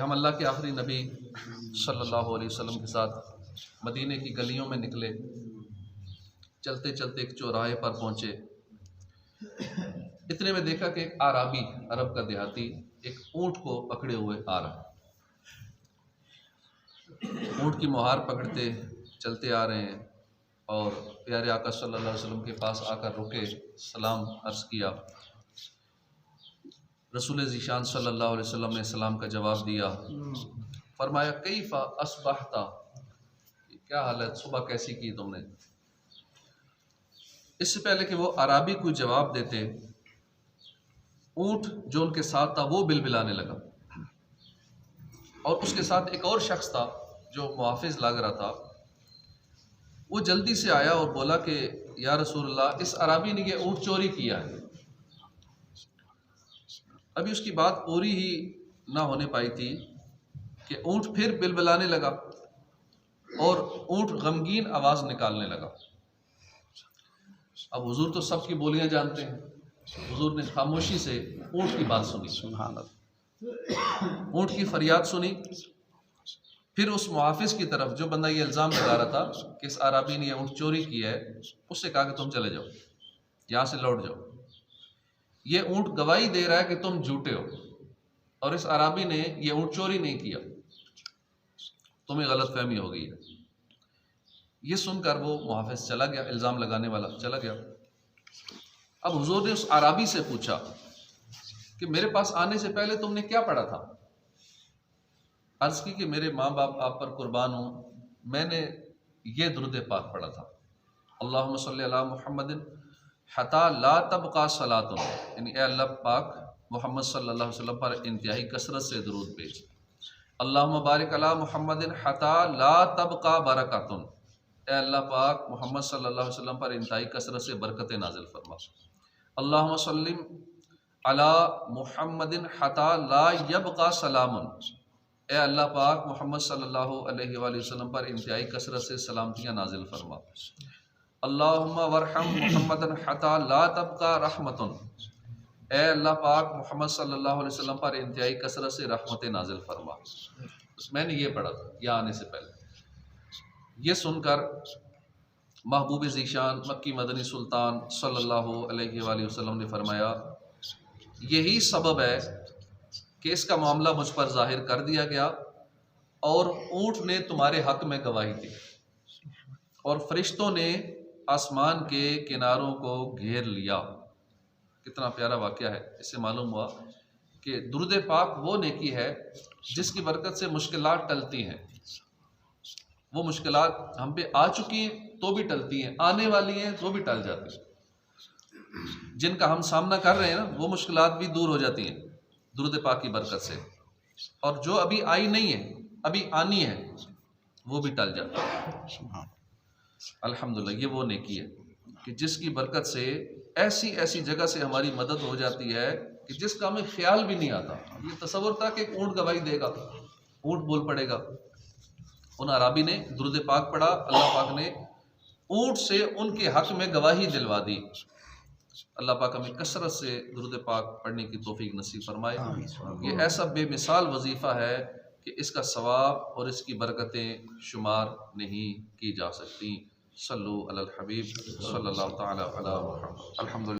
کہ ہم اللہ کے آخری نبی صلی اللہ علیہ وسلم کے ساتھ مدینے کی گلیوں میں نکلے، چلتے چلتے ایک چوراہے پر پہنچے۔ اتنے میں دیکھا کہ ایک اعرابی، عرب کا دیہاتی، ایک اونٹ کو پکڑے ہوئے آ رہا۔ اونٹ کی مہار پکڑتے چلتے آ رہے ہیں، اور پیارے آقا صلی اللہ علیہ وسلم کے پاس آ کر رکے، سلام عرض کیا۔ رسول ذیشان صلی اللہ علیہ وسلم نے سلام کا جواب دیا، فرمایا کیف اصبحت، کیا حالت، صبح کیسی کی تم نے؟ اس سے پہلے کہ وہ عربی کوئی جواب دیتے، اونٹ جو ان کے ساتھ تھا وہ بلبلانے لگا، اور اس کے ساتھ ایک اور شخص تھا جو محافظ لگ رہا تھا۔ وہ جلدی سے آیا اور بولا کہ یا رسول اللہ، اس عربی نے یہ اونٹ چوری کیا ہے۔ ابھی اس کی بات پوری ہی نہ ہونے پائی تھی کہ اونٹ پھر بلبلانے لگا اور اونٹ غمگین آواز نکالنے لگا۔ اب حضور تو سب کی بولیاں جانتے ہیں، حضور نے خاموشی سے اونٹ کی بات سنی، سبحان اللہ، اونٹ کی فریاد سنی۔ پھر اس محافظ کی طرف جو بندہ یہ الزام لگا رہا تھا کہ اس عربی نے یہ اونٹ چوری کی ہے، اس سے کہا کہ تم چلے جاؤ، یہاں سے لوٹ جاؤ، یہ اونٹ گواہی دے رہا ہے کہ تم جھوٹے ہو، اور اس عربی نے یہ اونٹ چوری نہیں کیا، تمہیں غلط فہمی ہو گئی ہے۔ یہ سن کر وہ محافظ چلا گیا، الزام لگانے والا چلا گیا۔ اب حضور نے اس عربی سے پوچھا کہ میرے پاس آنے سے پہلے تم نے کیا پڑھا تھا؟ عرض کی کہ میرے ماں باپ آپ پر قربان ہوں، میں نے یہ درود پاک پڑھا تھا، اللہم صلی علی محمد حتی لا تبقى صلاۃ، یعنی اے اللہ پاک محمد صلی اللہ علیہ وسلم پر انتہائی کثرت سے درود بھیج۔ اللہم بارک علی محمد حتی لا تبقى برکۃ، اے اللہ پاک محمد صلی اللہ علیہ وسلم پر انتہائی کثرت سے برکتیں نازل فرما۔ اللہم صلی علی محمد حتی لا یبقى سلام، اے اللہ پاک محمد صلی اللہ علیہ وآلہ وسلم پر انتہائی کثرت سے سلامتیاں نازل فرما۔ اللہم ورحم محمد حتی لا تبقى رحمت، اے اللہ پاک محمد صلی اللہ علیہ وسلم پر انتہائی کثرت سے رحمت نازل فرما۔ میں نے یہ پڑھا تھا یہاں آنے سے پہلے۔ یہ سن کر محبوب ذیشان مکی مدنی سلطان صلی اللہ علیہ وآلہ وسلم نے فرمایا یہی سبب ہے کہ اس کا معاملہ مجھ پر ظاہر کر دیا گیا، اور اونٹ نے تمہارے حق میں گواہی دی، اور فرشتوں نے آسمان کے کناروں کو گھیر لیا۔ کتنا پیارا واقعہ ہے۔ اس سے معلوم ہوا کہ درود پاک وہ نیکی ہے جس کی برکت سے مشکلات ٹلتی ہیں۔ وہ مشکلات ہم پہ آ چکی ہیں تو بھی ٹلتی ہیں، آنے والی ہیں تو بھی ٹل جاتی ہیں۔ جن کا ہم سامنا کر رہے ہیں نا، وہ مشکلات بھی دور ہو جاتی ہیں درود پاک کی برکت سے، اور جو ابھی آئی نہیں ہے، ابھی آنی ہے، وہ بھی ٹل جاتا ہے۔ الحمدللہ، یہ وہ نیکی ہے کہ جس کی برکت سے ایسی ایسی جگہ سے ہماری مدد ہو جاتی ہے کہ جس کا ہمیں خیال بھی نہیں آتا۔ یہ تصور تھا کہ اونٹ گواہی دے گا، اونٹ بول پڑے گا۔ ان عرابی نے درود پاک پڑھا، اللہ پاک نے اونٹ سے ان کے حق میں گواہی دلوا دی۔ اللہ پاک ہمیں کثرت سے درود پاک پڑھنے کی توفیق نصیب فرمائے۔ یہ ایسا بے مثال وظیفہ ہے کہ اس کا ثواب اور اس کی برکتیں شمار نہیں کی جا سکتی۔ صلو علی الحبیب صلی اللہ تعالی علی محمد۔ الحمدللہ۔